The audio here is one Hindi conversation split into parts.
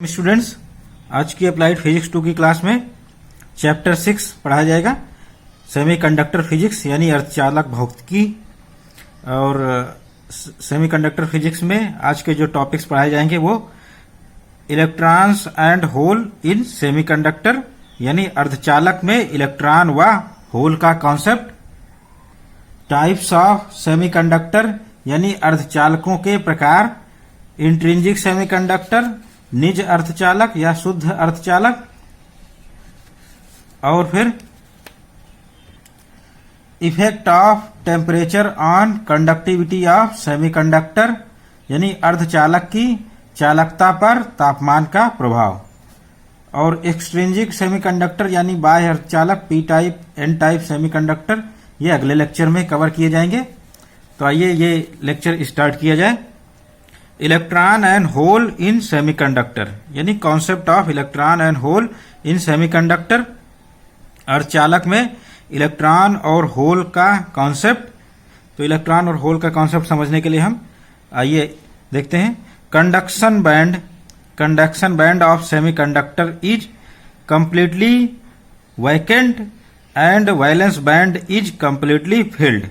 स्टूडेंट्स, आज की अप्लाइड फिजिक्स 2 की क्लास में चैप्टर 6 पढ़ाया जाएगा। सेमीकंडक्टर फिजिक्स यानी अर्धचालक भौतिकी। और सेमीकंडक्टर फिजिक्स में आज के जो टॉपिक्स पढ़ाए जाएंगे वो electrons and hole in semiconductor यानी अर्धचालक में इलेक्ट्रॉन व होल का कॉन्सेप्ट, टाइप्स ऑफ सेमीकंडक्टर यानी अर्धचालकों के प्रकार, इंट्रिंसिक सेमीकंडक्टर निज अर्धचालक या शुद्ध अर्धचालक, और फिर effect of temperature on conductivity of semiconductor यानी अर्धचालक की चालकता पर तापमान का प्रभाव, और एक्सट्रिंसिक सेमीकंडक्टर यानी बाह्य अर्धचालक P type N type semiconductor ये अगले लेक्चर में कवर किए जाएंगे। तो आइए ये लेक्चर स्टार्ट किया जाए। Electron and hole in semiconductor यानी concept of electron and hole in semiconductor, अर्धचालक में इलेक्ट्रॉन और होल का कॉन्सेप्ट। तो इलेक्ट्रॉन और होल का कॉन्सेप्ट समझने के लिए हम आइए देखते हैं। Conduction band of semiconductor is completely vacant and valence band is completely filled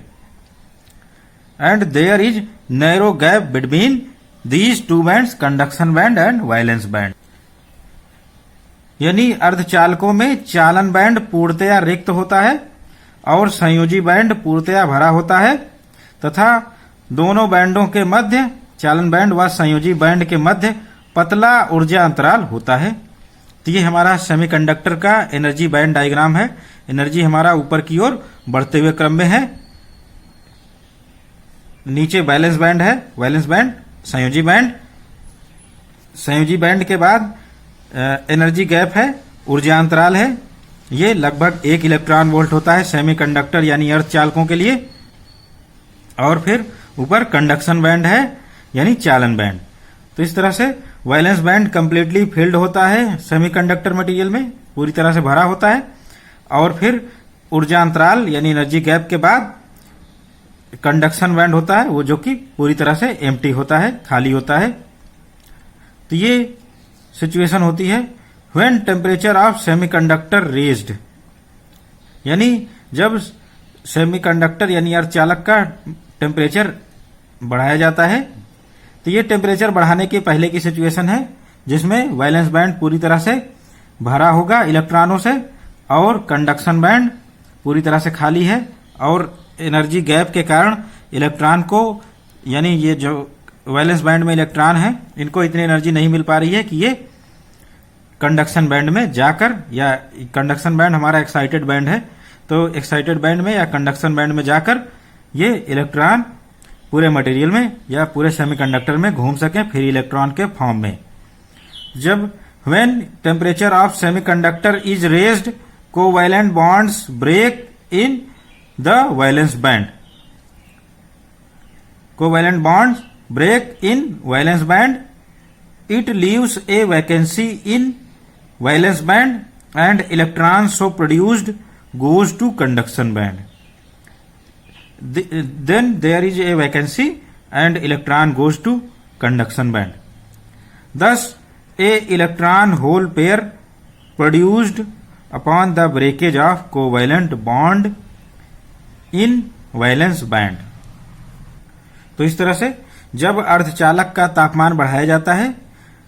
and there is narrow gap between These two bands, conduction band and valence band. यानी अर्धचालकों में चालन बैंड पूर्णतया रिक्त होता है और संयोजी बैंड पूर्णतया भरा होता है, तथा दोनों बैंडों के मध्य, चालन बैंड व संयोजी बैंड के मध्य पतला ऊर्जा अंतराल होता है। तो ये हमारा सेमीकंडक्टर का एनर्जी बैंड डायग्राम है। एनर्जी हमारा ऊपर की ओर बढ़ते हुए क्रम में है। नीचे वैलेंस बैंड है, वैलेंस बैंड, संयोजी बैंड के बाद एनर्जी गैप है, ऊर्जा अंतराल है। ये लगभग 1 इलेक्ट्रॉन वोल्ट होता है सेमीकंडक्टर यानी अर्धचालकों के लिए। और फिर ऊपर कंडक्शन बैंड है यानी चालन बैंड। तो इस तरह से वैलेंस बैंड कंप्लीटली फिल्ड होता है सेमीकंडक्टर मटेरियल में, पूरी तरह से भरा होता है। और फिर ऊर्जा अंतराल यानी एनर्जी गैप के बाद कंडक्शन बैंड होता है, वो जो कि पूरी तरह से एम्प्टी होता है, खाली होता है। तो ये सिचुएशन होती है when temperature of semiconductor raised, यानी जब सेमीकंडक्टर यानी अर्धचालक का टेम्परेचर बढ़ाया जाता है। तो ये टेम्परेचर बढ़ाने के पहले की सिचुएशन है जिसमें वैलेंस बैंड पूरी तरह से भरा होगा इलेक्ट्रॉनों से और कंडक्शन बैंड पूरी तरह से खाली है, और एनर्जी गैप के कारण इलेक्ट्रॉन को, यानी ये जो वैलेंस बैंड में इलेक्ट्रॉन है, इनको इतनी एनर्जी नहीं मिल पा रही है कि ये कंडक्शन बैंड में जाकर, या कंडक्शन बैंड हमारा एक्साइटेड बैंड है, तो एक्साइटेड बैंड में या कंडक्शन बैंड में जाकर ये इलेक्ट्रॉन पूरे मटेरियल में या पूरे सेमीकंडक्टर में घूम सकें फ्री इलेक्ट्रॉन के फॉर्म में। जब when temperature of semiconductor is raised, covalent bonds break in the valence band. Covalent bonds break in valence band. It leaves a vacancy in valence band and electrons so produced goes to conduction band. Then there is a vacancy and electron goes to conduction band. Thus, a electron hole pair produced upon the breakage of covalent bond in valence band. तो इस तरह से जब अर्धचालक का तापमान बढ़ाया जाता है,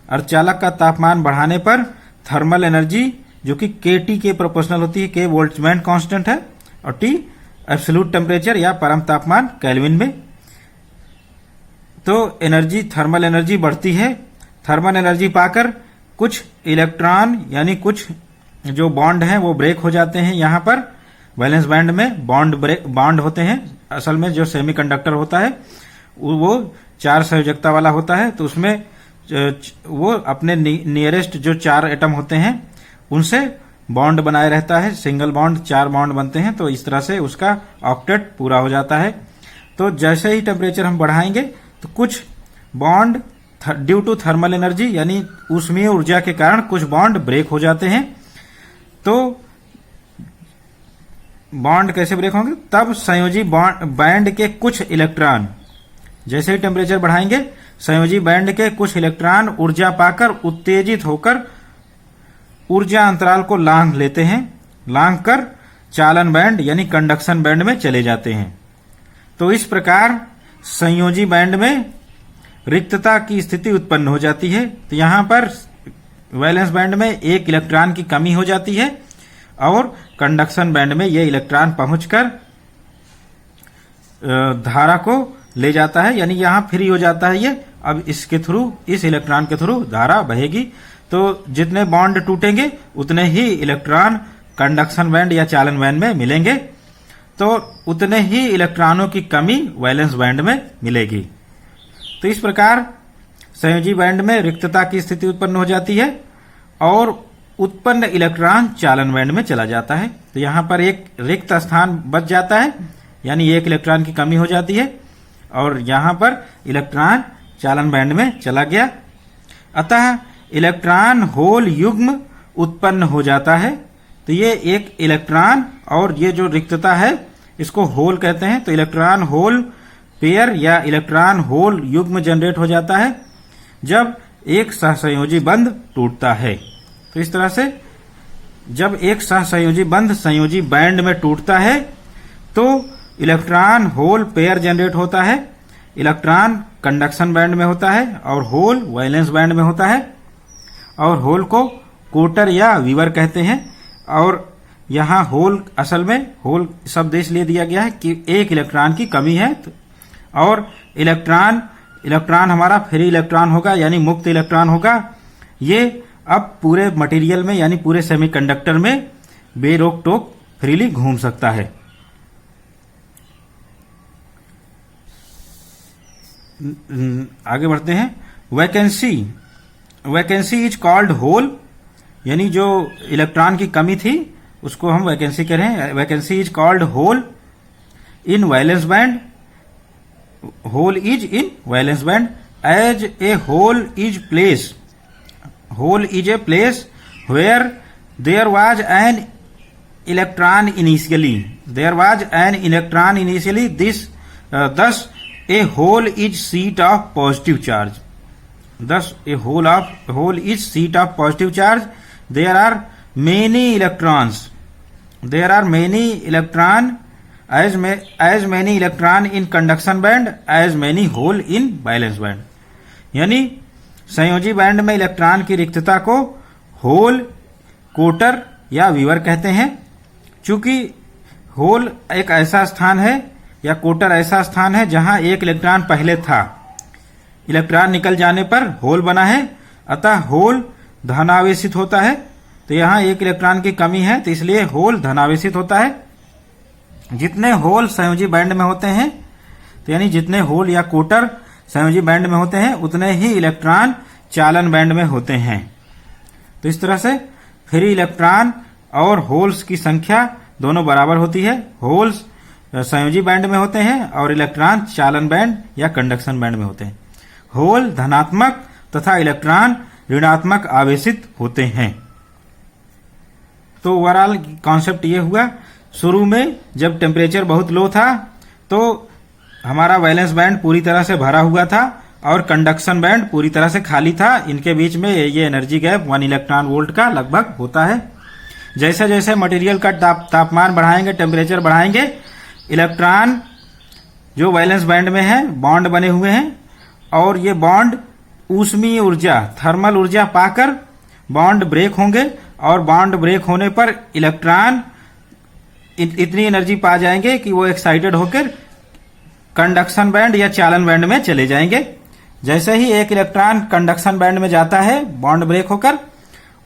अर्धचालक का तापमान बढ़ाने पर थर्मल एनर्जी जो कि kT के प्रोपोर्शनल होती है, K बोल्ट्जमैन कांस्टेंट है, और T एब्सोल्यूट टेम्परेचर या परम तापमान केल्विन में। तो एनर्जी, थर्मल एनर्जी बढ़ती है। थर्मल एनर्जी पाकर कुछ इलेक्ट्रॉन यानी कुछ जो बॉन्ड हैं वो ब्रेक हो जाते हैं। यहाँ पर वैलेंस बैंड में बॉन्ड होते हैं। असल में जो सेमीकंडक्टर होता है वो 4 संयोजकता वाला होता है, तो उसमें वो अपने नियरेस्ट जो 4 एटम होते हैं उनसे बॉन्ड बनाए रहता है। सिंगल बॉन्ड 4 बॉन्ड बनते हैं, तो इस तरह से उसका ऑक्टेट पूरा हो जाता है। तो जैसे ही टेम्परेचर हम बढ़ाएंगे तो कुछ bond due to thermal energy यानी ऊष्मीय ऊर्जा के कारण कुछ बॉन्ड ब्रेक हो जाते हैं। तो बॉन्ड कैसे ब्रेक होंगे? तब संयोजी बैंड के कुछ इलेक्ट्रॉन जैसे ही टेम्परेचर बढ़ाएंगे संयोजी बैंड के कुछ इलेक्ट्रॉन ऊर्जा पाकर उत्तेजित होकर ऊर्जा अंतराल को लांघ लेते हैं, लांघ कर चालन बैंड यानी कंडक्शन बैंड में चले जाते हैं। तो इस प्रकार संयोजी बैंड में रिक्तता की स्थिति उत्पन्न हो जाती है। तो यहां पर वैलेंस बैंड में एक इलेक्ट्रॉन की कमी हो जाती है और कंडक्शन बैंड में यह इलेक्ट्रॉन पहुंचकर धारा को ले जाता है, यानी यहां फ्री हो जाता है ये। अब इसके थ्रू, इस इलेक्ट्रॉन के थ्रू धारा बहेगी। तो जितने बॉन्ड टूटेंगे उतने ही इलेक्ट्रॉन कंडक्शन बैंड या चालन बैंड में मिलेंगे, तो उतने ही इलेक्ट्रॉनों की कमी वैलेंस बैंड में मिलेगी। तो इस प्रकार संयोजी बैंड में रिक्तता की स्थिति उत्पन्न हो जाती है और उत्पन्न इलेक्ट्रॉन चालन बैंड में चला जाता है। तो यहां पर एक रिक्त स्थान बच जाता है, यानी एक इलेक्ट्रॉन की कमी हो जाती है और यहां पर इलेक्ट्रॉन चालन बैंड में चला गया। अतः इलेक्ट्रॉन होल युग्म उत्पन्न हो जाता है। तो ये एक इलेक्ट्रॉन और ये जो रिक्तता है इसको होल कहते हैं। तो इलेक्ट्रॉन होल पेयर या इलेक्ट्रॉन होल युग्म जनरेट हो जाता है जब एक सहसंयोजी बंध टूटता है। तो इस तरह से जब एक सहसंयोजी बंध संयोजी बैंड में टूटता है तो इलेक्ट्रॉन होल पेयर जनरेट होता है। इलेक्ट्रॉन कंडक्शन बैंड में होता है और होल वैलेंस बैंड में होता है। और होल को कोटर या वीवर कहते हैं। और यहां होल, असल में होल शब्द इसलिए दिया गया है कि एक इलेक्ट्रॉन की कमी है। और इलेक्ट्रॉन हमारा फ्री इलेक्ट्रॉन होगा, यानी मुक्त इलेक्ट्रॉन होगा। ये अब पूरे मटेरियल में यानी पूरे सेमीकंडक्टर में बेरोक टोक फ्रीली घूम सकता है। आगे बढ़ते हैं। वैकेंसी इज कॉल्ड होल, यानी जो इलेक्ट्रॉन की कमी थी उसको हम वैकेंसी कह रहे हैं। Vacancy is called hole in valence band. Hole is in valence band as a hole is a place where there was an electron initially thus a hole is seat of positive charge. Thus a hole is seat of positive charge. There are many electrons. As many electron in conduction band as many hole in valence band. यानी संयोजी बैंड में इलेक्ट्रॉन की रिक्तता को होल, कोटर या वीवर कहते हैं। चूंकि होल एक ऐसा स्थान है या कोटर ऐसा स्थान है जहां एक इलेक्ट्रॉन पहले था, इलेक्ट्रॉन निकल जाने पर होल बना है, अतः होल धनावेशित होता है। तो यहां एक इलेक्ट्रॉन की कमी है तो इसलिए होल धनावेशित होता है। जितने होल संयोजी बैंड में होते हैं, तो यानी जितने होल या कोटर संयोजी बैंड में होते हैं उतने ही इलेक्ट्रॉन चालन बैंड में होते हैं। तो इस तरह से फ्री इलेक्ट्रॉन और होल्स की संख्या दोनों बराबर होती है। होल्स संयोजी बैंड में होते हैं और इलेक्ट्रॉन चालन बैंड या कंडक्शन बैंड में होते हैं। होल धनात्मक तथा इलेक्ट्रॉन ऋणात्मक आवेशित होते हैं। तो ओवरऑल कॉन्सेप्ट ये हुआ, शुरू में जब टेम्परेचर बहुत लो था तो हमारा वैलेंस बैंड पूरी तरह से भरा हुआ था और कंडक्शन बैंड पूरी तरह से खाली था। इनके बीच में ये एनर्जी गैप 1 इलेक्ट्रॉन वोल्ट का लगभग होता है। जैसे जैसे मटेरियल का तापमान बढ़ाएंगे, टेम्परेचर बढ़ाएंगे, इलेक्ट्रॉन जो वैलेंस बैंड में है बॉन्ड बने हुए हैं और ये बॉन्ड ऊष्मीय ऊर्जा, थर्मल ऊर्जा पाकर बॉन्ड ब्रेक होंगे और बॉन्ड ब्रेक होने पर इलेक्ट्रॉन इतनी एनर्जी पा जाएंगे कि वो एक्साइटेड होकर कंडक्शन बैंड या चालन बैंड में चले जाएंगे। जैसे ही एक इलेक्ट्रॉन कंडक्शन बैंड में जाता है बॉन्ड ब्रेक होकर,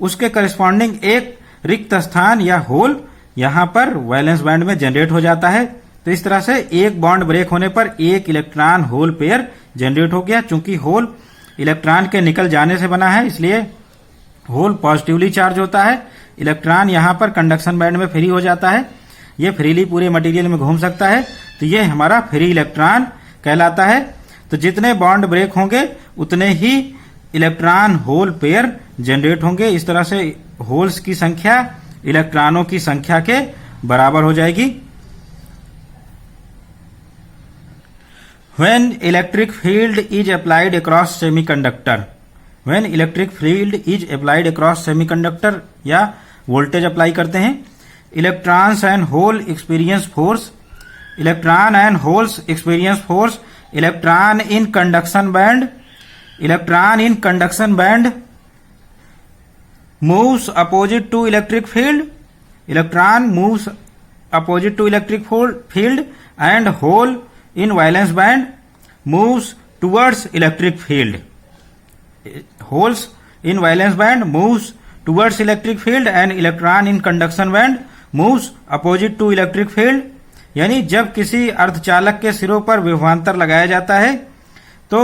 उसके करस्पॉन्डिंग एक रिक्त स्थान या होल यहां पर वैलेंस बैंड में जनरेट हो जाता है। तो इस तरह से एक बॉन्ड ब्रेक होने पर एक इलेक्ट्रॉन होल पेयर जनरेट हो गया। चूंकि होल इलेक्ट्रॉन के निकल जाने से बना है इसलिए होल पॉजिटिवली चार्ज होता है। इलेक्ट्रॉन यहां पर कंडक्शन बैंड में फ्री हो जाता है, ये फ्रीली पूरे मटेरियल में घूम सकता है। तो ये हमारा फ्री इलेक्ट्रॉन कहलाता है। तो जितने बॉन्ड ब्रेक होंगे उतने ही इलेक्ट्रॉन होल पेयर जनरेट होंगे। इस तरह से होल्स की संख्या इलेक्ट्रॉनों की संख्या के बराबर हो जाएगी। When electric field is applied across semiconductor, when electric field is applied across semiconductor या वोल्टेज अप्लाई करते हैं, electrons and hole experience force, electron and holes experience force, electron in conduction band, electron in conduction band moves opposite to electric field, electron moves opposite to electric field, and hole in valence band moves towards electric field. Holes in valence band moves towards electric field and electron in conduction band moves opposite to electric field. यानी जब किसी अर्धचालक के सिरों पर विभवांतर लगाया जाता है तो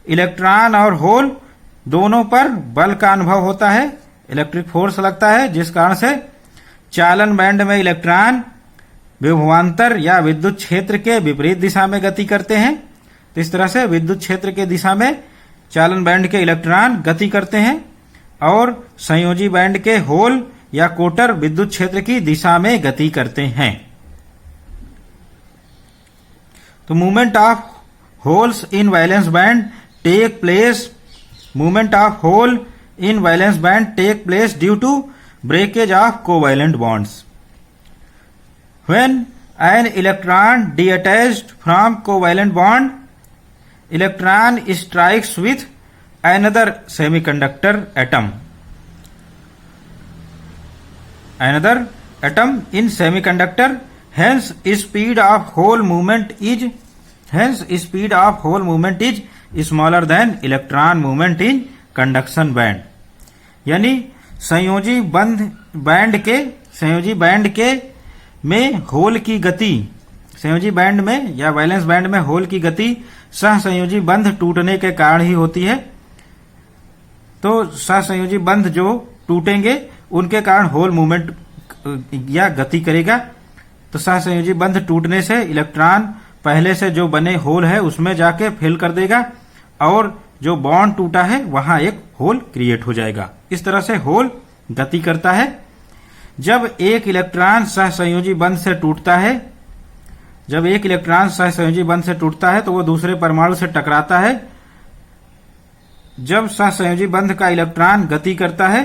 इलेक्ट्रॉन और होल दोनों पर बल का अनुभव होता है, इलेक्ट्रिक फोर्स लगता है, जिस कारण से चालन बैंड में इलेक्ट्रॉन विभवांतर या विद्युत क्षेत्र के विपरीत दिशा में गति करते हैं। तो इस तरह से विद्युत क्षेत्र के दिशा में चालन बैंड के इलेक्ट्रॉन गति करते हैं और संयोजी बैंड के होल या कोटर विद्युत क्षेत्र की दिशा में गति करते हैं। तो movement of holes in valence band take place, movement of hole in valence band take place due to breakage of covalent bonds. When an electron detached from covalent bond, electron strikes with another semiconductor atom. Another atom in semiconductor, hence speed of whole movement is smaller than electron movement in conduction band. यानी संयोजी बैंड के में होल की गति, संयोजी बैंड में या वैलेंस बैंड में होल की गति सहसंयोजी बंध टूटने के कारण ही होती है। तो सहसंयोजी बंध जो टूटेंगे उनके कारण होल मूवमेंट या गति करेगा। तो सहसंयोजी बंध टूटने से इलेक्ट्रॉन पहले से जो बने होल है उसमें जाके फिल कर देगा और जो बॉन्ड टूटा है वहां एक होल क्रिएट हो जाएगा। इस तरह से होल गति करता है। जब एक इलेक्ट्रॉन सहसंयोजी बंध से टूटता है, जब एक इलेक्ट्रॉन सहसंयोजी बंध से टूटता है तो वो दूसरे परमाणु से टकराता है। जब सहसंयोजी बंध का इलेक्ट्रॉन गति करता है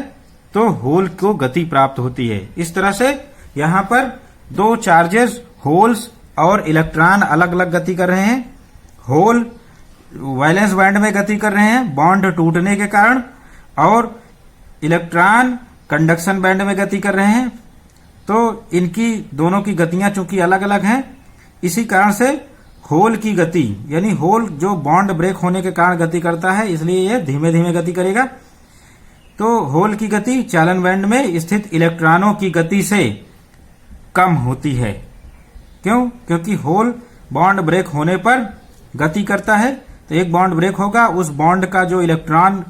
तो होल को गति प्राप्त होती है। इस तरह से यहां पर दो चार्जेस होल्स और इलेक्ट्रॉन अलग अलग गति कर रहे हैं। होल वैलेंस बैंड में गति कर रहे हैं बॉन्ड टूटने के कारण और इलेक्ट्रॉन कंडक्शन बैंड में गति कर रहे हैं। तो इनकी दोनों की गतियां चूंकि अलग अलग हैं, इसी कारण से होल की गति, यानी होल जो बॉन्ड ब्रेक होने के कारण गति करता है, इसलिए यह धीमे धीमे गति करेगा। तो होल की गति चालन बैंड में स्थित इलेक्ट्रॉनों की गति से कम होती है। क्यों? क्योंकि होल बॉन्ड ब्रेक होने पर गति करता है। तो एक बॉन्ड ब्रेक होगा, उस बॉन्ड का जो इलेक्ट्रॉन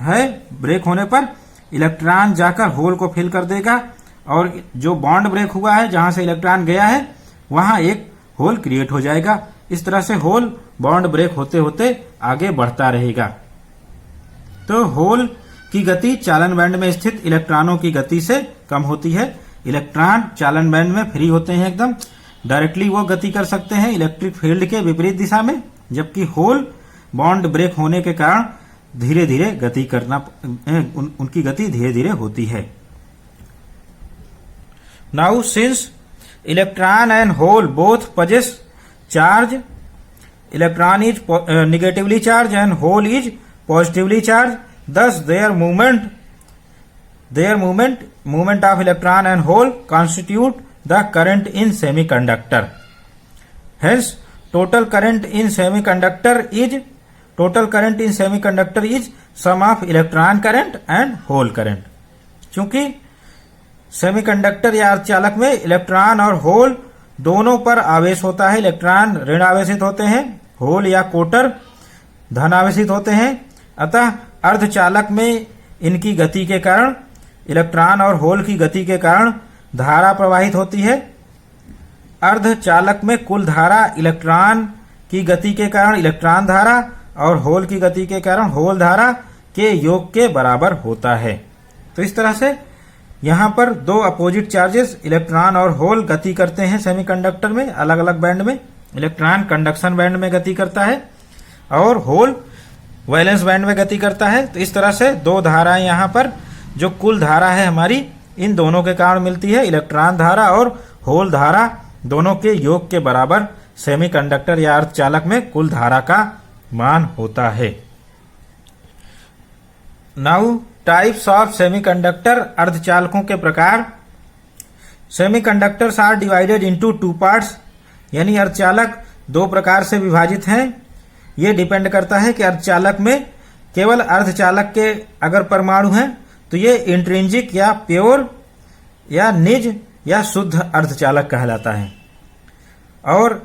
है ब्रेक होने पर इलेक्ट्रॉन जाकर होल को फिल कर देगा और जो बॉन्ड ब्रेक हुआ है जहां से इलेक्ट्रॉन गया है वहां एक होल क्रिएट हो जाएगा। इस तरह से होल बॉन्ड ब्रेक होते होते आगे बढ़ता रहेगा। तो होल की गति चालन बैंड में स्थित इलेक्ट्रॉनों की गति से कम होती है। इलेक्ट्रॉन चालन बैंड में फ्री होते हैं, एकदम डायरेक्टली वो गति कर सकते हैं इलेक्ट्रिक फील्ड के विपरीत दिशा में, जबकि होल बॉन्ड ब्रेक होने के कारण धीरे धीरे गति करना, उनकी गति धीरे धीरे होती है। Now since electron and hole both possess charge, electron is negatively charge and hole is positively charge, thus their movement of electron and hole constitute the current in semiconductor. Hence total current in semiconductor is sum of electron current and hole current. क्योंकि सेमीकंडक्टर या अर्धचालक में इलेक्ट्रॉन और होल दोनों पर आवेश होता है। इलेक्ट्रॉन ऋण आवेशित होते हैं, होल या कोटर धन आवेशित होते हैं। अतः अर्धचालक में इनकी गति के कारण, इलेक्ट्रॉन और होल की गति के कारण धारा प्रवाहित होती है। अर्धचालक में कुल धारा इलेक्ट्रॉन की गति के कारण इलेक्ट्रॉन धारा और होल की गति के कारण होल धारा के योग के बराबर होता है। तो इस तरह से यहां पर दो अपोजिट चार्जेस इलेक्ट्रॉन और होल गति करते हैं सेमीकंडक्टर में अलग अलग बैंड में। इलेक्ट्रॉन कंडक्शन बैंड में गति करता है और होल वैलेंस बैंड में गति करता है। तो इस तरह से दो धाराएं यहाँ पर जो कुल धारा है हमारी, इन दोनों के कारण मिलती है। इलेक्ट्रॉन धारा और होल धारा दोनों के योग के बराबर सेमीकंडक्टर या अर्धचालक में कुल धारा का मान होता है। नाउ टाइप्स ऑफ सेमीकंडक्टर, अर्धचालकों के प्रकार। Semiconductors are divided into two parts, यानी अर्धचालक दो प्रकार से विभाजित हैं। ये डिपेंड करता है कि अर्धचालक में केवल अर्धचालक के अगर परमाणु हैं तो ये इंट्रिंसिक या प्योर या निज या शुद्ध अर्धचालक कहलाता है। और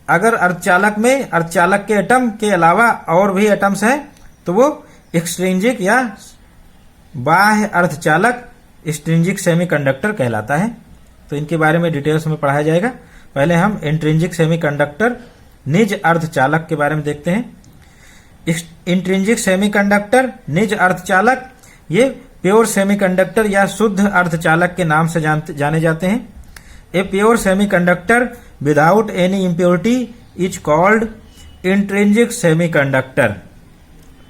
अगर अर्धचालक में अर्धचालक के एटम के अलावा और भी एटम्स हैं तो वो एक्सट्रिंसिक या बाह्य अर्धचालक, एक्सट्रिंसिक सेमीकंडक्टर कहलाता है। तो इनके बारे में डिटेल्स में पढ़ाया जाएगा। पहले हम इंट्रिंसिक सेमीकंडक्टर, निज अर्धचालक के बारे में देखते हैं। इंट्रिंसिक सेमीकंडक्टर, निज अर्धचालक, ये प्योर सेमीकंडक्टर या शुद्ध अर्धचालक के नाम से जाने जाते हैं। A pure semiconductor without any impurity is called intrinsic semiconductor.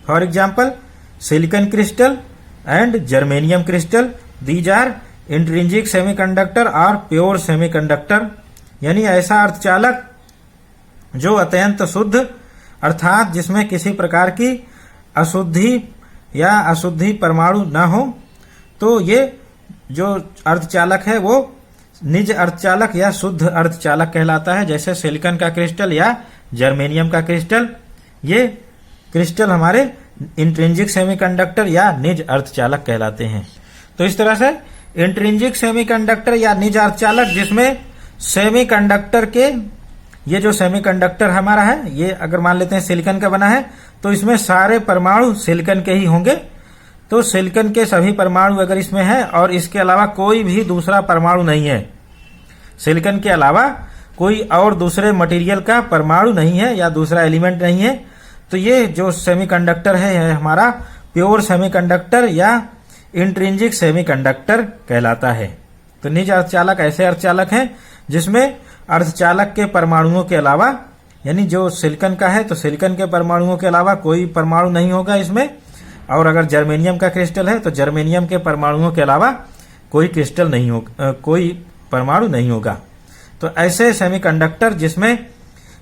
For example silicon crystal and germanium crystal, these are intrinsic semiconductor और प्योर सेमीकंडक्टर, यानी ऐसा अर्धचालक जो अत्यंत शुद्ध अर्थात जिसमें किसी प्रकार की अशुद्धि या अशुद्धि परमाणु न हो, तो ये जो अर्धचालक है वो निज अर्धचालक या शुद्ध अर्धचालक कहलाता है। जैसे सिलिकॉन का क्रिस्टल या जर्मेनियम का क्रिस्टल, ये क्रिस्टल हमारे इंट्रिंसिक सेमीकंडक्टर या निज अर्धचालक कहलाते हैं। तो इस तरह से इंट्रिंसिक सेमीकंडक्टर या निज अर्धचालक जिसमें सेमीकंडक्टर के, ये जो सेमीकंडक्टर हमारा है ये अगर मान लेते हैं सिलिकॉन का बना है तो इसमें सारे परमाणु सिलिकॉन के ही होंगे। तो सिलिकॉन के सभी परमाणु अगर इसमें है और इसके अलावा कोई भी दूसरा परमाणु नहीं है, सिलिकॉन के अलावा कोई और दूसरे मटेरियल का परमाणु नहीं है या दूसरा एलिमेंट नहीं है, तो ये जो सेमीकंडक्टर है हमारा प्योर सेमीकंडक्टर या इंट्रिंसिक सेमीकंडक्टर कहलाता है। तो निज अर्धचालक ऐसे अर्धचालक हैं जिसमें अर्धचालक के परमाणुओं के अलावा, यानी जो सिलिकॉन का है तो सिलिकॉन के परमाणुओं के अलावा कोई परमाणु नहीं होगा इसमें, और अगर जर्मेनियम का क्रिस्टल है तो जर्मेनियम के परमाणुओं के अलावा कोई क्रिस्टल नहीं होगा, कोई परमाणु नहीं होगा। तो ऐसे सेमीकंडक्टर जिसमें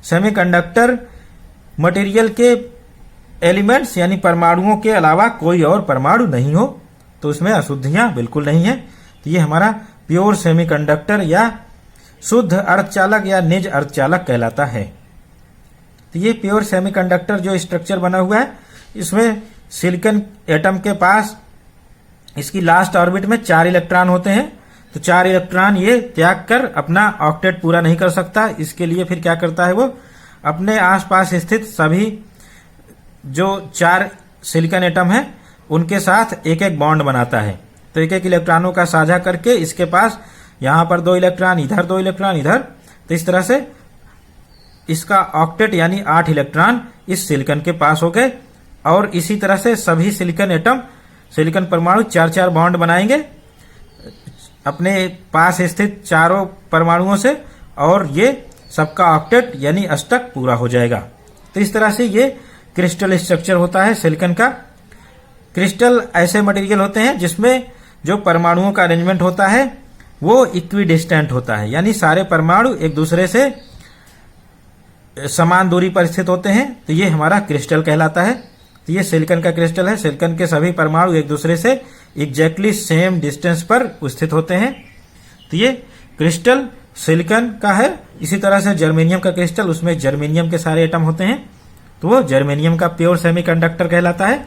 सेमीकंडक्टर मटेरियल के एलिमेंट्स यानी परमाणुओं के अलावा कोई और परमाणु नहीं हो, तो उसमें अशुद्धियां बिल्कुल नहीं है, तो ये हमारा प्योर सेमीकंडक्टर या शुद्ध अर्धचालक या निज अर्धचालक कहलाता है। तो ये प्योर सेमीकंडक्टर जो स्ट्रक्चर बना हुआ है, इसमें सिलिकॉन एटम के पास इसकी लास्ट ऑर्बिट में 4 इलेक्ट्रॉन होते हैं। तो 4 इलेक्ट्रॉन ये त्याग कर अपना ऑक्टेट पूरा नहीं कर सकता। इसके लिए फिर क्या करता है, वो अपने आसपास स्थित सभी जो 4 सिलिकॉन एटम है उनके साथ एक एक बॉन्ड बनाता है। तो एक एक इलेक्ट्रॉनों का साझा करके इसके पास यहां पर 2 इलेक्ट्रॉन इधर, 2 इलेक्ट्रॉन इधर, तो इस तरह से इसका ऑक्टेट यानी 8 इलेक्ट्रॉन इस सिलिकॉन के पास हो गए। और इसी तरह से सभी सिलिकॉन एटम, सिलिकॉन परमाणु 4-4 बॉन्ड बनाएंगे अपने पास स्थित चारों परमाणुओं से, और ये सबका ऑक्टेट यानी अष्टक पूरा हो जाएगा। तो इस तरह से ये क्रिस्टल स्ट्रक्चर होता है सिलिकॉन का। क्रिस्टल ऐसे मटेरियल होते हैं जिसमें जो परमाणुओं का अरेंजमेंट होता है वो इक्विडिस्टेंट होता है, यानी सारे परमाणु एक दूसरे से समान दूरी पर स्थित होते हैं। तो ये हमारा क्रिस्टल कहलाता है। तो ये सिलिकॉन का क्रिस्टल है। सिलिकॉन के सभी परमाणु एक दूसरे से एग्जैक्टली सेम डिस्टेंस पर स्थित होते हैं। तो ये क्रिस्टल सिलिकॉन का है। इसी तरह से जर्मेनियम का क्रिस्टल, उसमें जर्मेनियम के सारे एटम होते हैं, तो वो जर्मेनियम का प्योर सेमीकंडक्टर कहलाता है।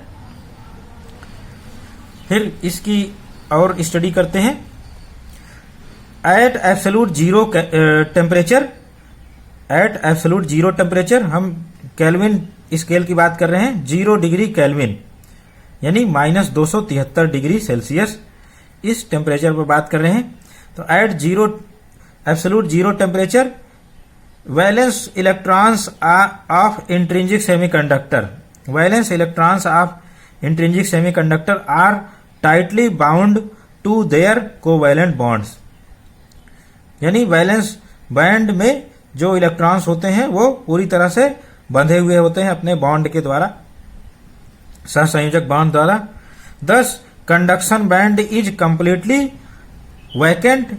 फिर इसकी और स्टडी करते हैं। At absolute zero temperature, at absolute zero temperature, हम केल्विन स्केल की बात कर रहे हैं। 0 डिग्री केल्विन यानी -273 डिग्री सेल्सियस, इस टेम्परेचर पर बात कर रहे हैं। तो at zero absolute zero temperature valence electrons of intrinsic semiconductor, valence electrons of intrinsic semiconductor are tightly bound to their covalent bonds, यानी वैलेंस बैंड में जो इलेक्ट्रॉन्स होते हैं वो पूरी तरह से बंधे हुए होते हैं अपने बॉन्ड के द्वारा, सहसंयोजक बॉन्ड द्वारा। Thus conduction band is completely vacant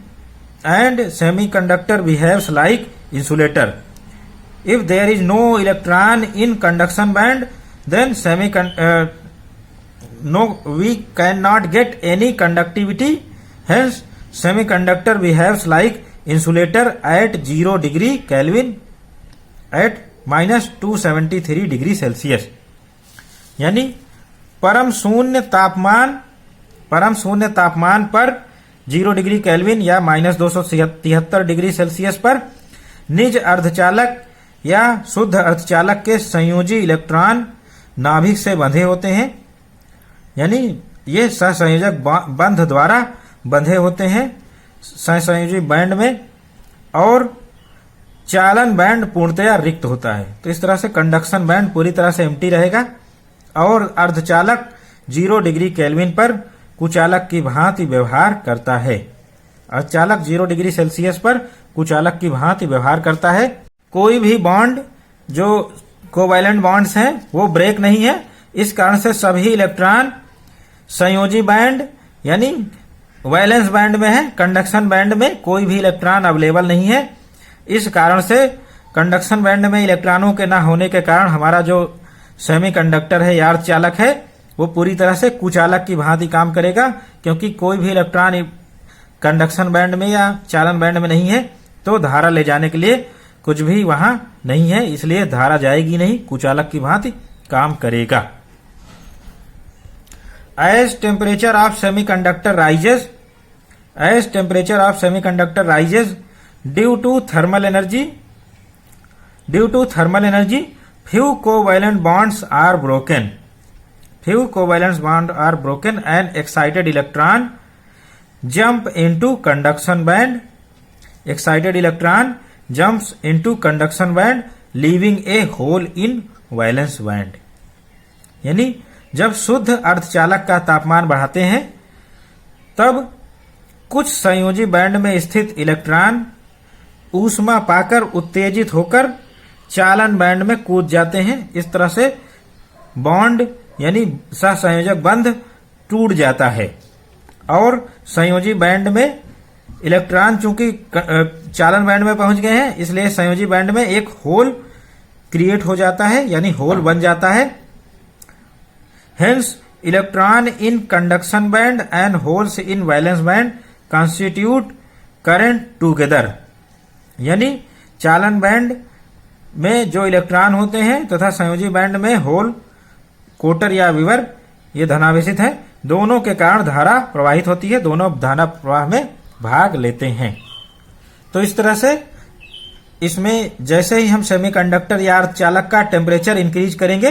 and semiconductor behaves like insulator. If there is no electron in conduction band then we cannot get any conductivity, hence semiconductor behaves like insulator at 0 degree Kelvin at minus 273 degree Celsius. यानी परम शून्य तापमान पर 0 डिग्री केल्विन या माइनस 273 डिग्री सेल्सियस पर निज अर्धचालक या शुद्ध अर्धचालक के संयोजी इलेक्ट्रॉन नाभिक से बंधे होते हैं। यानी ये सहसंयोजक बंध द्वारा बंधे होते हैं सहसंयोजी बैंड में, और चालन बैंड पूर्णतया रिक्त होता है। तो इस तरह से कंडक्शन बैंड पूरी तरह से एम्प्टी रहेगा और अर्धचालक 0 डिग्री केल्विन पर कुचालक की भांति व्यवहार करता है। अर्धचालक 0 डिग्री सेल्सियस पर कुचालक की भांति व्यवहार करता है। कोई भी बॉन्ड जो कोवैलेंट बॉन्ड्स हैं वो ब्रेक नहीं है, इस कारण से सभी इलेक्ट्रॉन संयोजी बैंड यानी वैलेंस बैंड में है, कंडक्शन बैंड में कोई भी इलेक्ट्रॉन अवेलेबल नहीं है। इस कारण से कंडक्शन बैंड में इलेक्ट्रॉनों के न होने के कारण हमारा जो सेमीकंडक्टर है या अर्धचालक है वो पूरी तरह से कुचालक की भांति काम करेगा, क्योंकि कोई भी इलेक्ट्रॉन कंडक्शन बैंड में या चालन बैंड में नहीं है, तो धारा ले जाने के लिए कुछ भी वहां नहीं है, इसलिए धारा जाएगी नहीं, कुचालक की भांति काम करेगा। As temperature of semiconductor rises due to thermal energy, few covalent bonds are broken and excited electron jump into conduction band. Excited electron jumps into conduction band leaving a hole in valence band। यानी जब शुद्ध अर्धचालक का तापमान बढ़ाते हैं तब कुछ संयोजी बैंड में स्थित इलेक्ट्रॉन ऊष्मा पाकर उत्तेजित होकर चालन बैंड में कूद जाते हैं। इस तरह से बॉन्ड यानी सहसंयोजक बंध टूट जाता है और संयोजी बैंड में इलेक्ट्रॉन चूंकि चालन बैंड में पहुंच गए हैं, इसलिए संयोजी बैंड में एक होल क्रिएट हो जाता है यानी होल बन जाता है। Hence, electron in conduction band and holes in valence band constitute current together। यानी चालन बैंड में जो इलेक्ट्रॉन होते हैं तथा संयोजी बैंड में होल कोटर या विवर ये धनावेशित है, दोनों के कारण धारा प्रवाहित होती है, दोनों धारा प्रवाह में भाग लेते हैं। तो इस तरह से इसमें जैसे ही हम सेमीकंडक्टर या अर्धचालक का टेम्परेचर इंक्रीज करेंगे,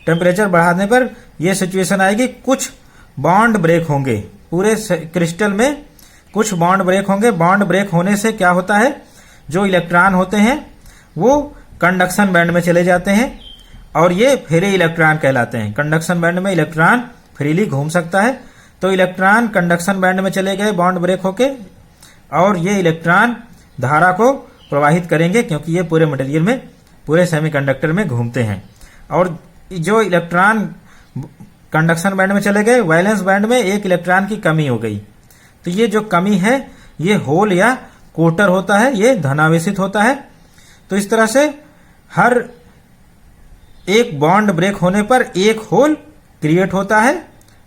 टेम्परेचर बढ़ाने पर यह सिचुएशन आएगी, कुछ बॉन्ड ब्रेक होंगे, पूरे क्रिस्टल में कुछ बॉन्ड ब्रेक होंगे। बॉन्ड ब्रेक होने से क्या होता है, जो इलेक्ट्रॉन होते हैं वो कंडक्शन बैंड में चले जाते हैं और ये फ्री इलेक्ट्रॉन कहलाते हैं। कंडक्शन बैंड में इलेक्ट्रॉन फ्रीली घूम सकता है, तो इलेक्ट्रॉन कंडक्शन बैंड में चले गए बॉन्ड ब्रेक होके, और ये इलेक्ट्रॉन धारा को प्रवाहित करेंगे क्योंकि ये पूरे मटेरियल में, पूरे सेमीकंडक्टर में घूमते हैं। और जो इलेक्ट्रॉन कंडक्शन बैंड में चले गए, वैलेंस बैंड में एक इलेक्ट्रॉन की कमी हो गई, तो ये जो कमी है ये होल या कोटर होता है, ये धनावेशित होता है। तो इस तरह से हर एक बॉन्ड ब्रेक होने पर एक होल क्रिएट होता है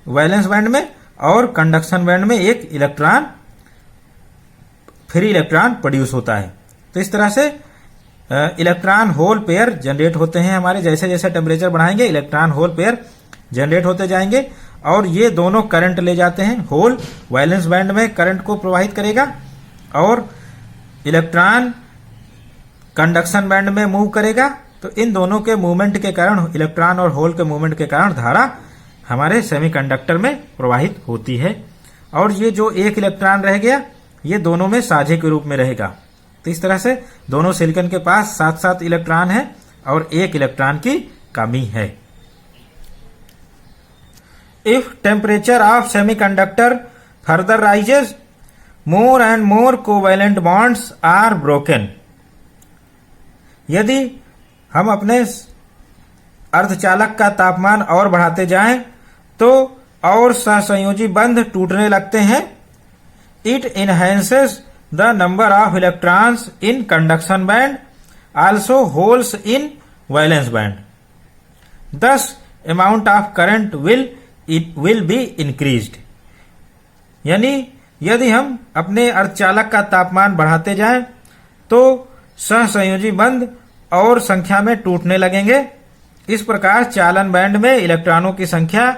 वैलेंस बैंड में, और कंडक्शन बैंड में एक इलेक्ट्रॉन, फ्री इलेक्ट्रॉन प्रोड्यूस होता है। तो इस तरह से इलेक्ट्रॉन होल पेयर जनरेट होते हैं हमारे। जैसे जैसे टेम्परेचर बढ़ाएंगे इलेक्ट्रॉन होल पेयर जनरेट होते जाएंगे, और ये दोनों करंट ले जाते हैं। होल वैलेंस बैंड में करंट को प्रवाहित करेगा और इलेक्ट्रॉन कंडक्शन बैंड में मूव करेगा। तो इन दोनों के मूवमेंट के कारण, इलेक्ट्रॉन और होल के मूवमेंट के कारण धारा हमारे सेमीकंडक्टर में प्रवाहित होती है। और ये जो एक इलेक्ट्रॉन रह गया ये दोनों में साझे के रूप में रहेगा। तो इस तरह से दोनों सिलिकॉन के पास 7-7 इलेक्ट्रॉन है और एक इलेक्ट्रॉन की कमी है। If temperature of semiconductor further rises, more and more covalent bonds are broken यदि हम अपने अर्धचालक का तापमान और बढ़ाते जाएं तो और सहसंयोजी बंध टूटने लगते हैं। It enhances the number of electrons in conduction band, also holes in valence band, thus amount of current will be increased. यानी यदि हम अपने अर्धचालक का तापमान बढ़ाते जाएं तो सहसंयोजी बंध और संख्या में टूटने लगेंगे। इस प्रकार चालन बैंड में इलेक्ट्रॉनों की संख्या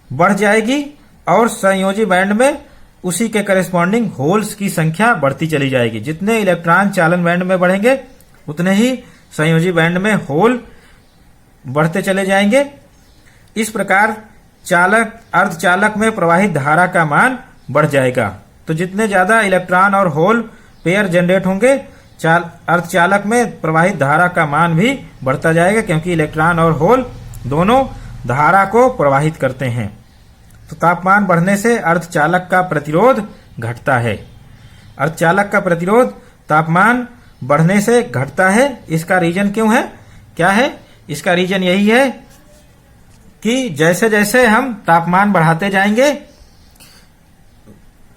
बढ़ जाएगी और संयोजी बैंड में उसी के करेस्पॉन्डिंग होल्स की संख्या बढ़ती चली जाएगी। जितने इलेक्ट्रॉन चालन बैंड में बढ़ेंगे उतने ही संयोजी बैंड में होल बढ़ते चले जाएंगे। इस प्रकार अर्धचालक में प्रवाहित धारा का मान बढ़ जाएगा। तो जितने ज्यादा इलेक्ट्रॉन और होल पेयर जनरेट होंगे अर्धचालक में प्रवाहित धारा का मान भी बढ़ता जाएगा, क्योंकि इलेक्ट्रॉन और होल दोनों धारा को प्रवाहित करते हैं। तो तापमान बढ़ने से अर्धचालक का प्रतिरोध घटता है। अर्धचालक का प्रतिरोध तापमान बढ़ने से घटता है। इसका रीजन क्यों है, क्या है? इसका रीजन यही है कि जैसे जैसे हम तापमान बढ़ाते जाएंगे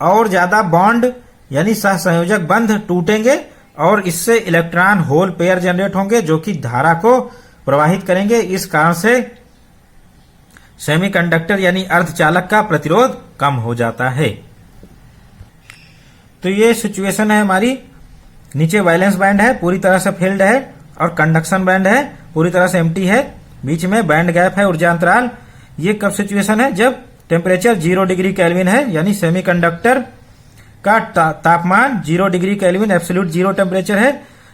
और ज्यादा बॉन्ड यानी सहसंयोजक बंध टूटेंगे और इससे इलेक्ट्रॉन होल पेयर जनरेट होंगे जो कि धारा को प्रवाहित करेंगे। इस कारण से सेमीकंडक्टर यानी अर्धचालक का प्रतिरोध कम हो जाता है। तो ये सिचुएशन है हमारी। नीचे वैलेंस बैंड है, पूरी तरह से फिल्ड है, और कंडक्शन बैंड है, पूरी तरह से एम्प्टी है। बीच में बैंड गैप है, ऊर्जा अंतराल। ये कब सिचुएशन है? जब टेम्परेचर 0 डिग्री केल्विन है, यानी सेमीकंडक्टर का तापमान 0 degree kelvin absolute zero temperature है।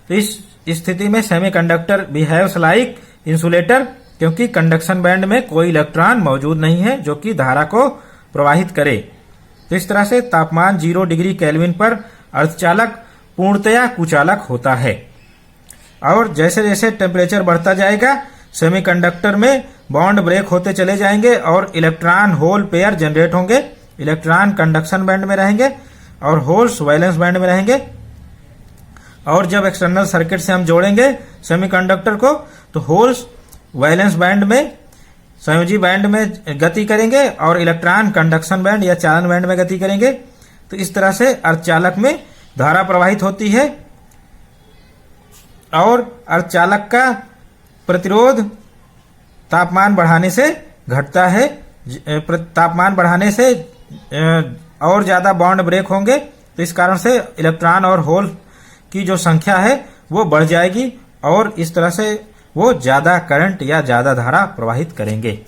तो इस स्थिति में सेमीकंडक्टर बिहेव्स लाइक इंसुलेटर, क्योंकि कंडक्शन बैंड में कोई इलेक्ट्रॉन मौजूद नहीं है जो कि धारा को प्रवाहित करे। तो इस तरह से तापमान 0 डिग्री केल्विन पर अर्धचालक पूर्णतया कुचालक होता है। और जैसे जैसे टेम्परेचर बढ़ता जाएगा सेमीकंडक्टर में बॉन्ड ब्रेक होते चले जाएंगे और इलेक्ट्रॉन होल पेयर जनरेट होंगे। इलेक्ट्रॉन कंडक्शन बैंड में रहेंगे और होल्स वैलेंस बैंड में रहेंगे। और जब एक्सटर्नल सर्किट से हम जोड़ेंगे सेमीकंडक्टर को तो होल्स वैलेंस बैंड में संयोजी बैंड में गति करेंगे और इलेक्ट्रॉन कंडक्शन बैंड या चालन बैंड में गति करेंगे। तो इस तरह से अर्धचालक में धारा प्रवाहित होती है और अर्धचालक का प्रतिरोध तापमान बढ़ाने से घटता है। तापमान बढ़ाने से और ज्यादा बॉन्ड ब्रेक होंगे, तो इस कारण से इलेक्ट्रॉन और होल की जो संख्या है वो बढ़ जाएगी और इस तरह से वो ज्यादा करंट या ज्यादा धारा प्रवाहित करेंगे।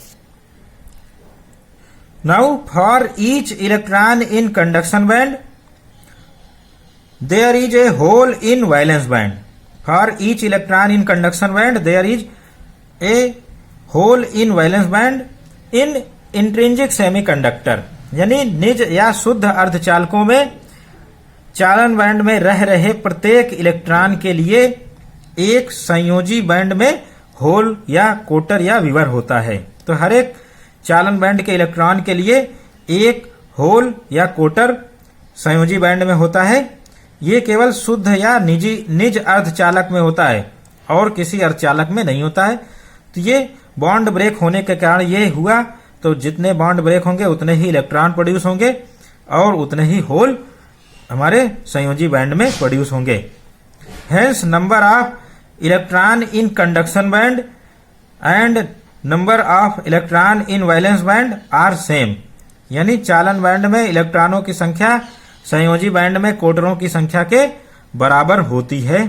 Now for each electron in conduction band there is a hole in valence band. For each electron in conduction band there is a hole in valence band in intrinsic semiconductor, यानी निज या शुद्ध अर्धचालकों में चालन बैंड में रह रहे प्रत्येक इलेक्ट्रॉन के लिए एक संयोजी बैंड में होल या कोटर या विवर होता है। तो हर एक चालन बैंड के इलेक्ट्रॉन के लिए एक होल या कोटर संयोजी बैंड में होता है। ये केवल शुद्ध या निज अर्धचालक में होता है और किसी अर्धचालक में नहीं होता है। तो ये बॉन्ड ब्रेक होने के कारण ये हुआ। तो जितने बॉन्ड ब्रेक होंगे उतने ही इलेक्ट्रॉन प्रोड्यूस होंगे और उतने ही होल हमारे संयोजी बैंड में प्रोड्यूस होंगे। Hence number of electron in conduction band and number of electron in valence band are same, यानी चालन बैंड में इलेक्ट्रॉनों की संख्या संयोजी बैंड में कोटरों की संख्या के बराबर होती है।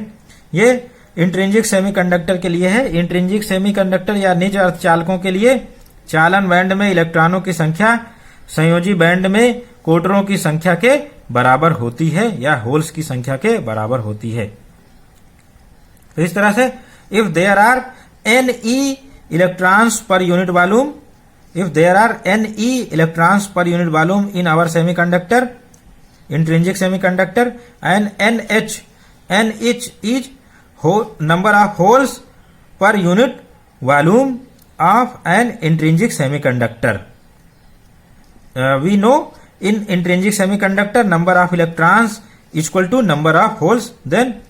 ये इंट्रिंसिक सेमीकंडक्टर के लिए है। इंट्रिंसिक सेमीकंडक्टर या निज अर्धचालकों के लिए चालन बैंड में इलेक्ट्रॉनों की संख्या संयोजी बैंड में कोटरों की संख्या के बराबर होती है या होल्स की संख्या के बराबर होती है। तो इस तरह से if there are Ne electrons per unit volume, if there are Ne electrons per unit volume in our semiconductor, intrinsic semiconductor, and NH is number of holes per unit volume of an intrinsic semiconductor. We know in intrinsic semiconductor number of electrons is equal to number of holes. Then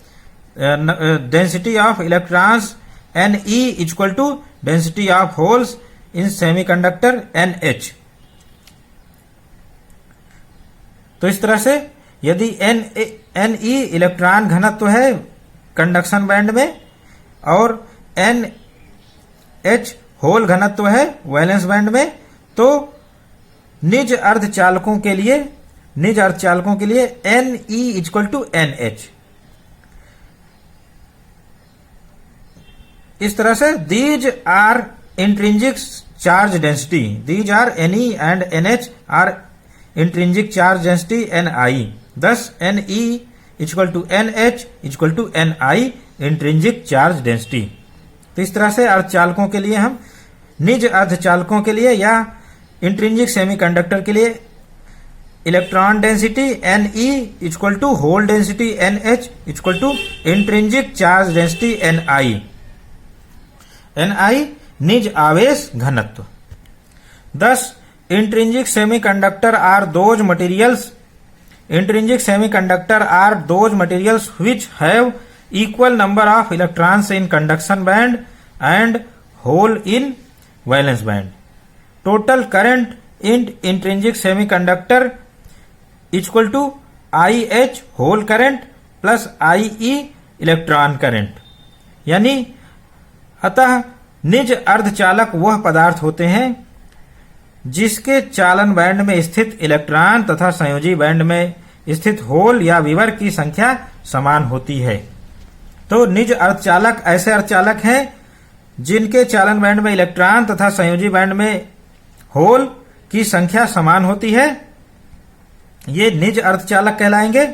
density of electrons Ne equal to density of holes in semiconductor NH। तो इस तरह से यदि Ne इलेक्ट्रॉन घनत्व है कंडक्शन बैंड में और NH होल घनत्व है वैलेंस बैंड में, तो निज अर्धचालकों के लिए Ne इक्वल टू NH। इस तरह से these are intrinsic charge density, these are Ne and NH are intrinsic charge density Ni, thus Ne equal to NH equal to Ni intrinsic charge density. तो इस तरह से अर्धचालकों के लिए हम निज अर्धचालकों के लिए या इंट्रिंसिक सेमीकंडक्टर के लिए electron density Ne equal to hole density NH equal to intrinsic charge density Ni निज आवेश घनत्व। Thus intrinsic semiconductor are those materials which have equal number of electrons in conduction band and hole in valence band. Total current in intrinsic semiconductor equal to IH hole current plus IE electron current. यानी अतः निज अर्धचालक वह पदार्थ होते हैं जिसके चालन बैंड में स्थित इलेक्ट्रॉन तथा संयोजी बैंड में स्थित होल या विवर की संख्या समान होती है। तो निज अर्धचालक ऐसे अर्धचालक हैं जिनके चालन बैंड में इलेक्ट्रॉन तथा संयोजी बैंड में होल की संख्या समान होती है, ये निज अर्धचालक कहलाएंगे।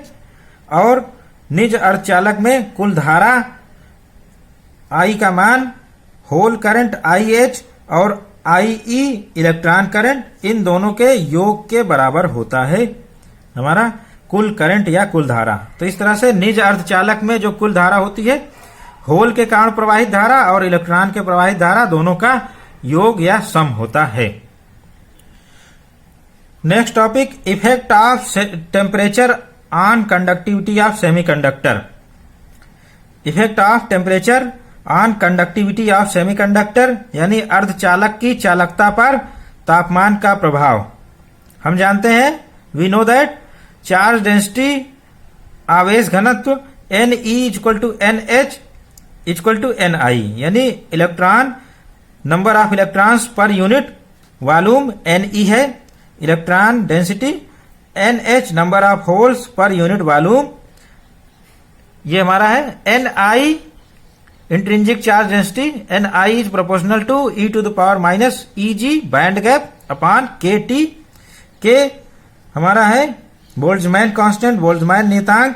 और निज अर्धचालक में कुल धारा I का मान, होल करंट IH और IE इलेक्ट्रॉन करंट, इन दोनों के योग के बराबर होता है हमारा कुल करंट या कुल धारा। तो इस तरह से निज अर्धचालक में जो कुल धारा होती है, होल के कारण प्रवाहित धारा और इलेक्ट्रॉन के प्रवाहित धारा दोनों का योग या सम होता है। Next topic, effect of temperature on conductivity of semiconductor. Effect of temperature on conductivity of semiconductor यानी अर्धचालक की चालकता पर तापमान का प्रभाव। हम जानते हैं, we know that charge density आवेश घनत्व Ne equal to NH equal to Ni, यानी electron number of electrons per unit volume Ne है, electron density NH number of holes per unit volume ये हमारा है। Ni intrinsic charge density Ni is proportional to e to the power minus Eg band gap upon KT। K हमारा है बोल्ट्जमैन कांस्टेंट, बोल्ट्जमैन नियतांक,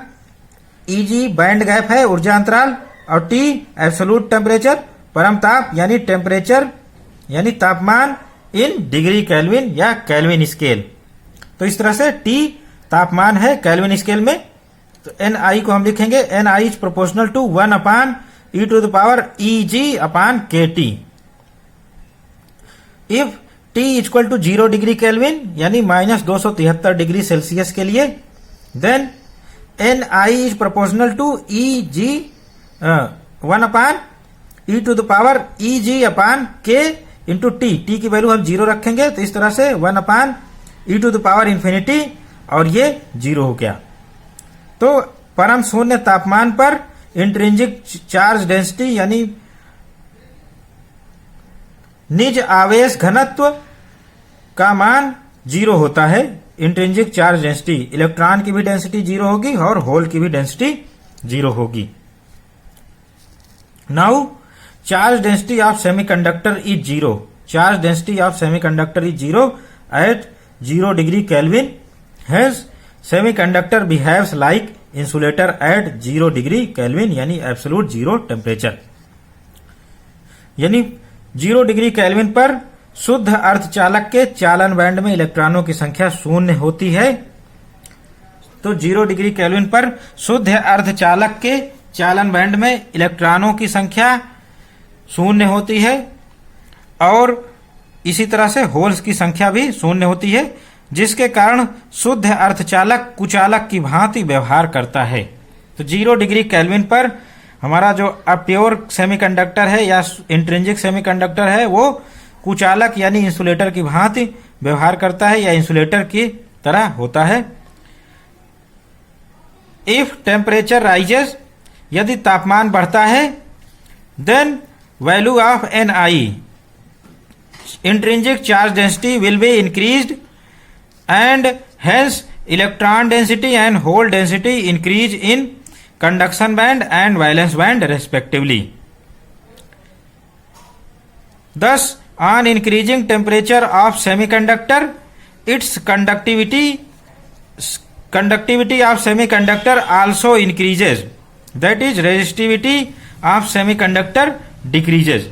Eg बैंड गैप है ऊर्जा अंतराल, और T एब्सोल्यूट टेम्परेचर परम ताप यानी टेम्परेचर यानी तापमान इन डिग्री केल्विन या केल्विन स्केल। तो इस तरह से T तापमान है केल्विन स्केल में। तो Ni को हम लिखेंगे Ni is proportional to 1 upon e to the power Eg upon KT। If T equal to 0 degree kelvin यानी माइनस 273 डिग्री सेल्सियस के लिए, then Ni is proportional to Eg 1 upon e to the power Eg upon K into T की वैल्यू हम 0 रखेंगे। तो इस तरह से 1 upon e to the power infinity और ये 0 हो गया। तो परम शून्य तापमान पर इंट्रिंसिक चार्ज डेंसिटी यानी निज आवेश घनत्व का मान 0 होता है। इंट्रिंसिक चार्ज डेंसिटी, इलेक्ट्रॉन की भी डेंसिटी 0 होगी और होल की भी डेंसिटी 0 होगी। Now charge density of semiconductor is 0। Charge density of semiconductor is 0 at 0 degree kelvin. Hence semiconductor behaves like insulator at 0 degree kelvin यानी एब्सोल्यूट 0 टेम्परेचर। यानी 0 डिग्री केल्विन पर शुद्ध अर्धचालक के चालन बैंड में इलेक्ट्रॉनों की संख्या 0 होती है। तो 0 डिग्री केल्विन पर शुद्ध अर्धचालक के चालन बैंड में इलेक्ट्रॉनों की संख्या 0 होती है और इसी तरह से होल्स की संख्या भी 0 होती है, जिसके कारण शुद्ध अर्धचालक कुचालक की भांति व्यवहार करता है। तो 0 डिग्री केल्विन पर हमारा जो प्योर सेमीकंडक्टर है या इंट्रिंसिक सेमीकंडक्टर है वो कुचालक यानी इंसुलेटर की भांति व्यवहार करता है या इंसुलेटर की तरह होता है। इफ टेम्परेचर राइजेस, यदि तापमान बढ़ता है, then value of N I intrinsic charge density will be increased and hence electron density and hole density increase in conduction band and valence band respectively. Thus, on increasing temperature of semiconductor, its conductivity of semiconductor also increases. That is, resistivity of semiconductor decreases.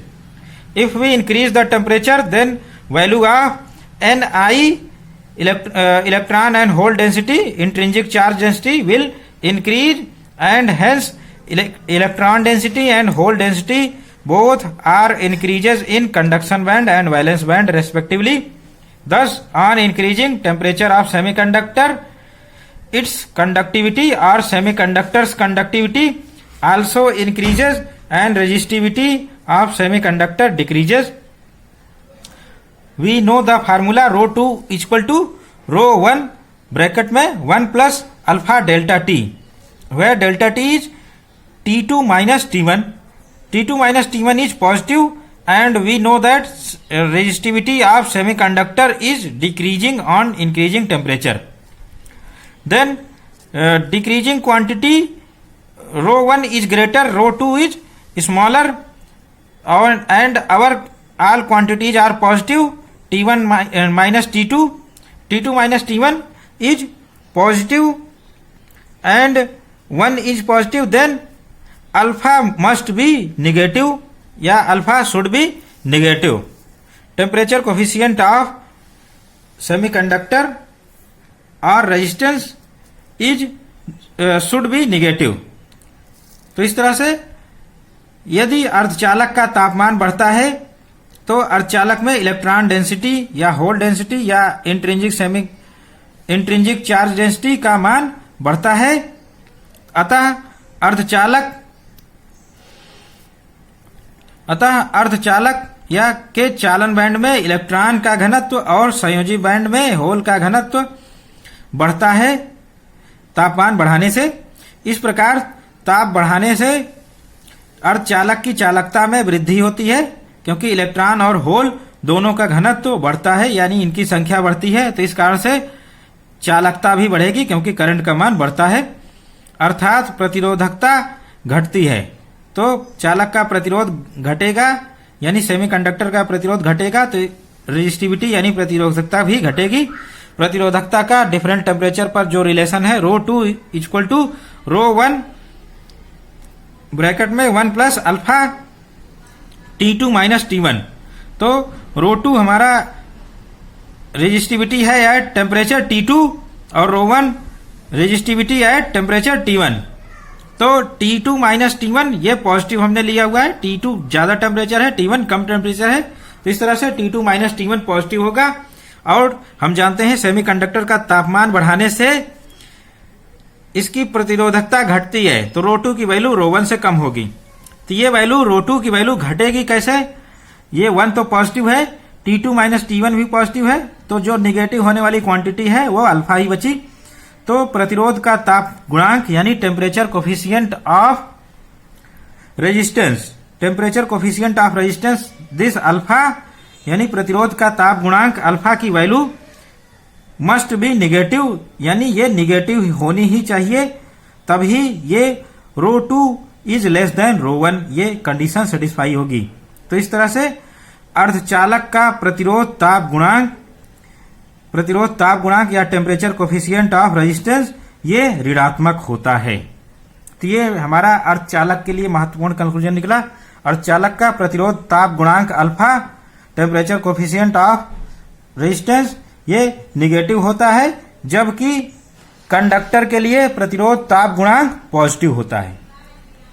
If we increase the temperature, then value of Ni electron and hole density, intrinsic charge density will increase, and hence electron density and hole density both are increases in conduction band and valence band respectively. Thus, on increasing temperature of semiconductor, its conductivity or semiconductor's conductivity also increases and resistivity of semiconductor decreases. We know the formula rho 2 equal to rho 1 bracket में 1 plus alpha delta T, where delta T is T2 minus T1. T2 minus T1 is positive, and we know that resistivity of semiconductor is decreasing on increasing temperature. Then decreasing quantity rho 1 is greater, rho 2 is smaller, and our all quantities are positive. T1 minus T2, T2 minus T1 is positive and 1 is positive, then alpha must be negative या alpha should be negative. Temperature coefficient of semiconductor or resistance is should be negative. तो इस तरह से यदि अर्धचालक का तापमान बढ़ता है तो अर्धचालक में इलेक्ट्रॉन डेंसिटी या होल डेंसिटी या इंट्रिंसिक चार्ज डेंसिटी का मान बढ़ता है। अतः अर्धचालक या के चालन बैंड में इलेक्ट्रॉन का घनत्व और संयोजी बैंड में होल का घनत्व बढ़ता है तापमान बढ़ाने से। इस प्रकार ताप बढ़ाने से अर्धचालक की चालकता में वृद्धि होती है, क्योंकि इलेक्ट्रॉन और होल दोनों का घनत्व बढ़ता है, यानी इनकी संख्या बढ़ती है, तो इस कारण से चालकता भी बढ़ेगी क्योंकि करंट का मान बढ़ता है। अर्थात प्रतिरोधकता घटती है, तो चालक का प्रतिरोध घटेगा यानी सेमीकंडक्टर का प्रतिरोध घटेगा, तो रेजिस्टिविटी यानी प्रतिरोधकता भी घटेगी। प्रतिरोधकता का डिफरेंट टेम्परेचर पर जो रिलेशन है रो 2 इक्वल टू रो 1 ब्रैकेट में 1 plus alpha T2 minus T1। तो रो 2 हमारा रेजिस्टिविटी है एट टेम्परेचर T2 और रो 1 रेजिस्टिविटी एट टेम्परेचर T1। तो T2 माइनस T1 ये पॉजिटिव हमने लिया हुआ है, T2 ज्यादा टेम्परेचर है, T1 कम टेम्परेचर है, तो इस तरह से T2 माइनस T1 पॉजिटिव होगा। और हम जानते हैं सेमीकंडक्टर का तापमान बढ़ाने से इसकी प्रतिरोधकता घटती है, तो रो 2 की वैल्यू रो 1 से कम होगी। तो ये वैल्यू रो 2 की वैल्यू घटेगी कैसे? ये 1 तो पॉजिटिव है, T2 माइनस T1 भी पॉजिटिव है, तो जो निगेटिव होने वाली क्वांटिटी है वो अल्फा ही बची। तो प्रतिरोध का ताप गुणांक यानी temperature coefficient of resistance, this alpha यानी प्रतिरोध का ताप गुणांक अल्फा की वैल्यू मस्ट बी निगेटिव, यानी ये निगेटिव होनी ही चाहिए, तभी ये रो 2 इज लेस देन रो 1 ये कंडीशन सेटिस्फाई होगी। तो इस तरह से अर्धचालक का प्रतिरोध ताप गुणांक या टेम्परेचर कोफिशिएंट ऑफ रेजिस्टेंस ये ऋणात्मक होता है। तो ये हमारा अर्धचालक के लिए महत्वपूर्ण कंक्लूजन निकला। अर्धचालक का प्रतिरोध ताप गुणांक alpha, temperature coefficient of resistance ये निगेटिव होता है, जबकि कंडक्टर के लिए प्रतिरोध ताप गुणांक पॉजिटिव होता है।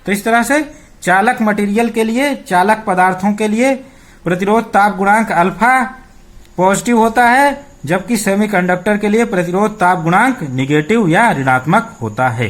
तो इस तरह से चालक मटेरियल के लिए, चालक पदार्थों के लिए प्रतिरोध ताप गुणांक अल्फा पॉजिटिव होता है, जबकि सेमीकंडक्टर के लिए प्रतिरोध ताप गुणांक निगेटिव या ऋणात्मक होता है।